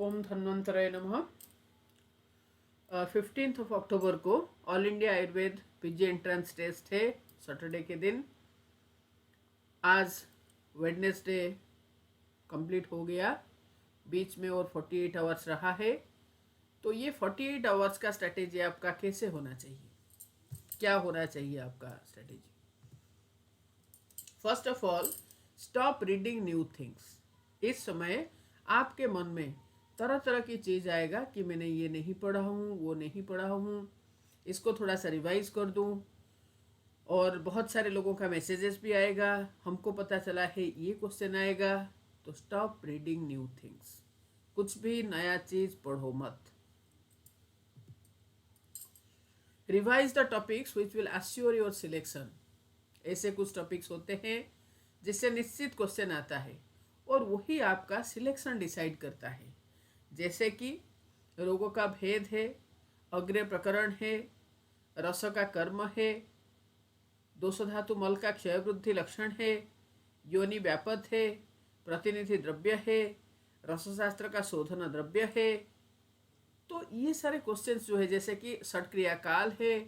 ओम धन्वंतराय नमः। 15 अक्टूबर को all India Ayurveda PG entrance test है सैटरडे के दिन। आज वेडनेसडे कंप्लीट हो गया, बीच में और 48 आवर्स रहा है। तो ये 48 आवर्स का स्ट्रेटेजी आपका कैसे होना चाहिए, क्या होना चाहिए आपका strategy? First of all, stop reading new things. इस समय आपके मन में तरह तरह की चीज़ आएगा कि मैंने ये नहीं पढ़ा हूँ, वो नहीं पढ़ा हूँ, इसको थोड़ा सा रिवाइज कर दूँ। और बहुत सारे लोगों का मैसेजेस भी आएगा, हमको पता चला है ये क्वेश्चन आएगा। तो स्टॉप रीडिंग न्यू थिंग्स, कुछ भी नया चीज़ पढ़ो मत। Revise the topics which will assure your selection. ऐसे कुछ टॉपिक्स होते हैं जिससे निश्चित क्वेश्चन आता है और वही आपका सिलेक्शन डिसाइड करता है। जैसे कि रोगों का भेद है, अग्रय प्रकरण है, रस का कर्म है, दोषो धातु मल का क्षय वृद्धि लक्षण है, योनि व्यापद है, प्रतिनिधि द्रव्य है, रसशास्त्र का शोधन द्रव्य है। तो ये सारे क्वेश्चंस जो है, जैसे कि षट क्रिया काल है,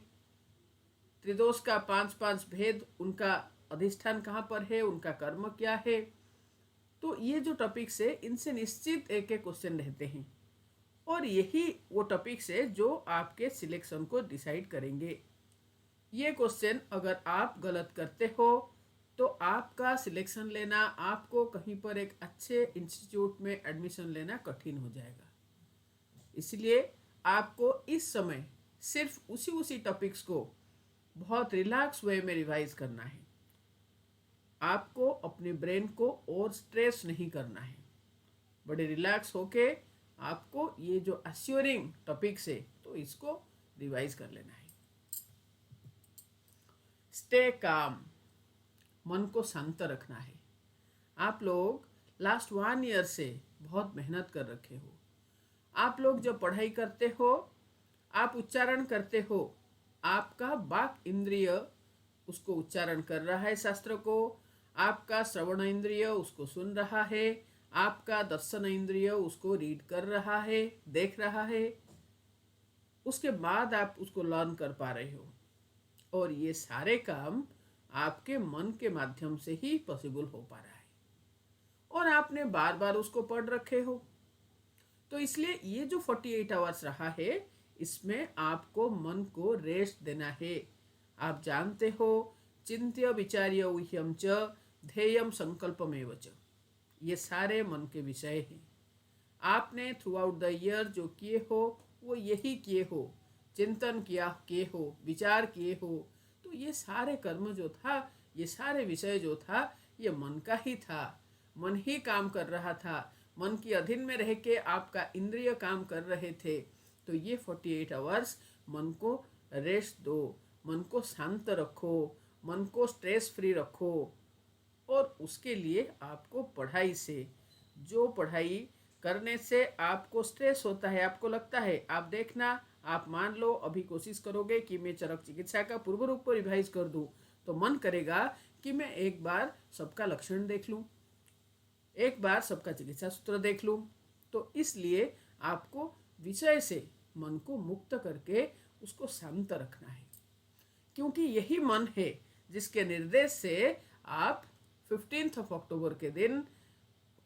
त्रिदोष का 5 भेद, उनका अधिष्ठान कहाँ पर है, उनका कर्म क्या है। तो ये जो टॉपिक्स है, इनसे निश्चित एक एक क्वेश्चन रहते हैं और यही वो टॉपिक्स है जो आपके सिलेक्शन को डिसाइड करेंगे। ये क्वेश्चन अगर आप गलत करते हो तो आपका सिलेक्शन लेना, आपको कहीं पर एक अच्छे इंस्टीट्यूट में एडमिशन लेना कठिन हो जाएगा। इसलिए आपको इस समय सिर्फ उसी टॉपिक्स को बहुत रिलैक्स वे में रिवाइज करना है। आपको अपने ब्रेन को और स्ट्रेस नहीं करना है, बड़े रिलैक्स होके आपको ये जो अश्योरिंग टॉपिक्स है तो इसको रिवाइज कर लेना है। स्टे काम, मन को शांत रखना है। आप लोग लास्ट 1 ईयर से बहुत मेहनत कर रखे हो। आप लोग जब पढ़ाई करते हो, आप उच्चारण करते हो, आपका वाक इंद्रिय उसको उच्चारण कर रहा है शास्त्र को, आपका श्रवण इंद्रिय उसको सुन रहा है, आपका दर्शन इंद्रिय उसको रीड कर रहा है, देख रहा है। उसके बाद आप उसको लर्न कर पा रहे हो और ये सारे काम आपके मन के माध्यम से ही पॉसिबल हो पा रहा है और आपने बार बार उसको पढ़ रखे हो। तो इसलिए ये जो 48 आवर्स रहा है, इसमें आपको मन को रेस्ट देना है। आप जानते हो, चिंत्य विचार्य ऊह्यम च ध्येयम संकल्पमेव च, ये सारे मन के विषय हैं। आपने थ्रू आउट द ईयर जो किए हो वो यही किए हो, चिंतन किए हो, विचार किए हो। तो ये सारे कर्म जो था, ये सारे विषय जो था, ये मन का ही था। मन ही काम कर रहा था, मन की अधीन में रह के आपका इंद्रिय काम कर रहे थे। तो ये 48 आवर्स मन को रेस्ट दो, मन को शांत रखो, मन को स्ट्रेस फ्री रखो। और उसके लिए आपको पढ़ाई से, जो पढ़ाई करने से आपको स्ट्रेस होता है, आपको लगता है, आप देखना, आप मान लो अभी कोशिश करोगे कि मैं चरक चिकित्सा का पूर्व रूप को रिवाइज कर दूं, तो मन करेगा कि मैं एक बार सबका लक्षण देख लूं, एक बार सबका चिकित्सा सूत्र देख लूं। तो इसलिए आपको विषय से मन को मुक्त करके उसको शांत रखना है, क्योंकि यही मन है जिसके निर्देश से आप 15 अक्टूबर के दिन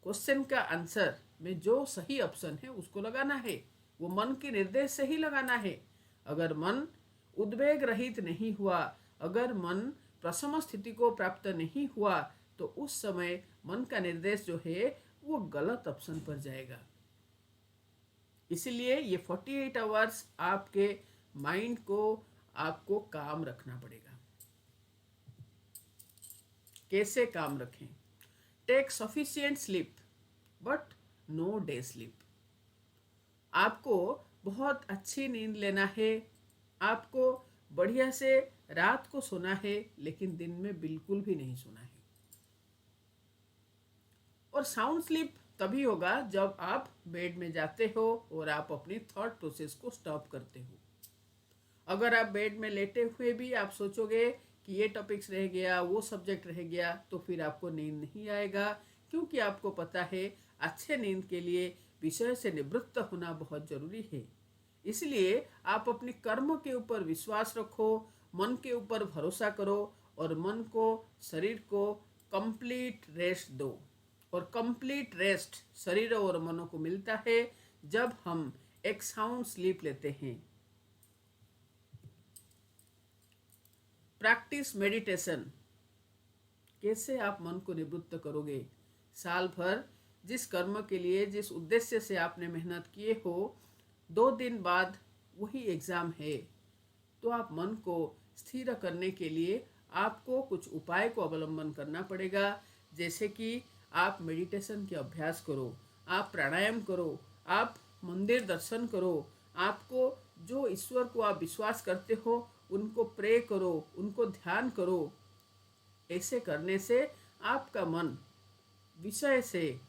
क्वेश्चन का आंसर में जो सही ऑप्शन है उसको लगाना है। वो मन के निर्देश से ही लगाना है। अगर मन उद्वेग रहित नहीं हुआ, अगर मन प्रशम स्थिति को प्राप्त नहीं हुआ, तो उस समय मन का निर्देश जो है वो गलत ऑप्शन पर जाएगा। इसलिए ये 48 आवर्स आपके माइंड को आपको काम रखना पड़ेगा। कैसे काम रखें? Take sufficient sleep but no day sleep. आपको बहुत अच्छी नींद लेना है, आपको बढ़िया से रात को सोना है, लेकिन दिन में बिल्कुल भी नहीं सोना है। और साउंड स्लीप तभी होगा जब आप बेड में जाते हो और आप अपनी थॉट प्रोसेस को स्टॉप करते हो। अगर आप बेड में लेटे हुए भी आप सोचोगे कि ये टॉपिक्स रह गया, वो सब्जेक्ट रह गया, तो फिर आपको नींद नहीं आएगा, क्योंकि आपको पता है अच्छे नींद के लिए विषय से निवृत्त होना बहुत जरूरी है। इसलिए आप अपने कर्म के ऊपर विश्वास रखो, मन के ऊपर भरोसा करो और मन को, शरीर को कंप्लीट रेस्ट दो। और कंप्लीट रेस्ट शरीर और मनों को मिलता है जब हम एक साउंड स्लीप लेते हैं। Practice meditation. कैसे आप मन को निवृत्त करोगे? साल भर जिस कर्म के लिए, जिस उद्देश्य से आपने मेहनत किए हो, 2 दिन बाद वही एग्ज़ाम है, तो आप मन को स्थिर करने के लिए आपको कुछ उपाय को अवलंबन करना पड़ेगा। जैसे कि आप मेडिटेशन के अभ्यास करो, आप प्राणायाम करो, आप मंदिर दर्शन करो, आपको जो ईश्वर को आप विश्वास करते हो उनको प्रे करो, उनको ध्यान करो। ऐसे करने से आपका मन विषय से,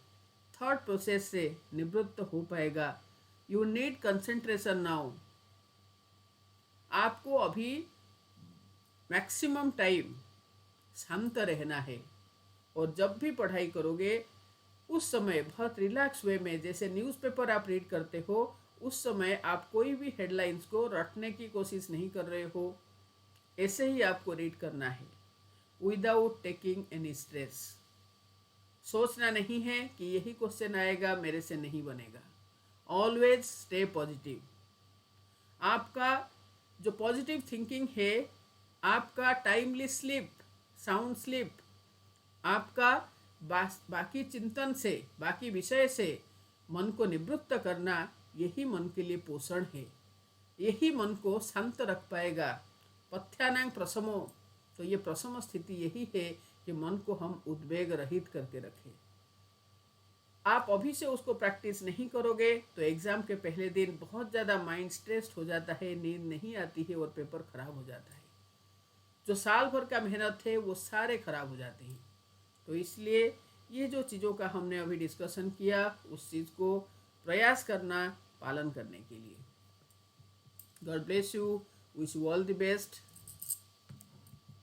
थॉट प्रोसेस से निवृत्त हो पाएगा। You need concentration now. आपको अभी मैक्सिमम टाइम शांत रहना है और जब भी पढ़ाई करोगे उस समय बहुत रिलैक्स वे में, जैसे न्यूज़पेपर आप रीड करते हो, उस समय आप कोई भी हेडलाइंस को रटने की कोशिश नहीं कर रहे हो। ऐसे ही आपको रीड करना है विदाउट टेकिंग एनी स्ट्रेस। सोचना नहीं है कि यही क्वेश्चन आएगा, मेरे से नहीं बनेगा। Always stay positive. आपका जो पॉजिटिव थिंकिंग है, आपका टाइमली स्लीप, साउंड स्लीप, आपका बाकी चिंतन से, बाकी विषय से मन को निवृत्त करना, यही मन के लिए पोषण है। यही मन को शांत रख पाएगा। पथ्यानांग प्रशमो, तो ये प्रशम स्थिति यही है कि मन को हम उद्वेग रहित करके रखें। आप अभी से उसको प्रैक्टिस नहीं करोगे तो एग्ज़ाम के पहले दिन बहुत ज़्यादा माइंड स्ट्रेस्ड हो जाता है, नींद नहीं आती है और पेपर खराब हो जाता है। जो साल भर का मेहनत है वो सारे खराब हो जाते हैं। तो इसलिए ये जो चीज़ों का हमने अभी डिस्कशन किया, उस चीज़ को प्रयास करना पालन करने के लिए। God bless you, wish you all the best.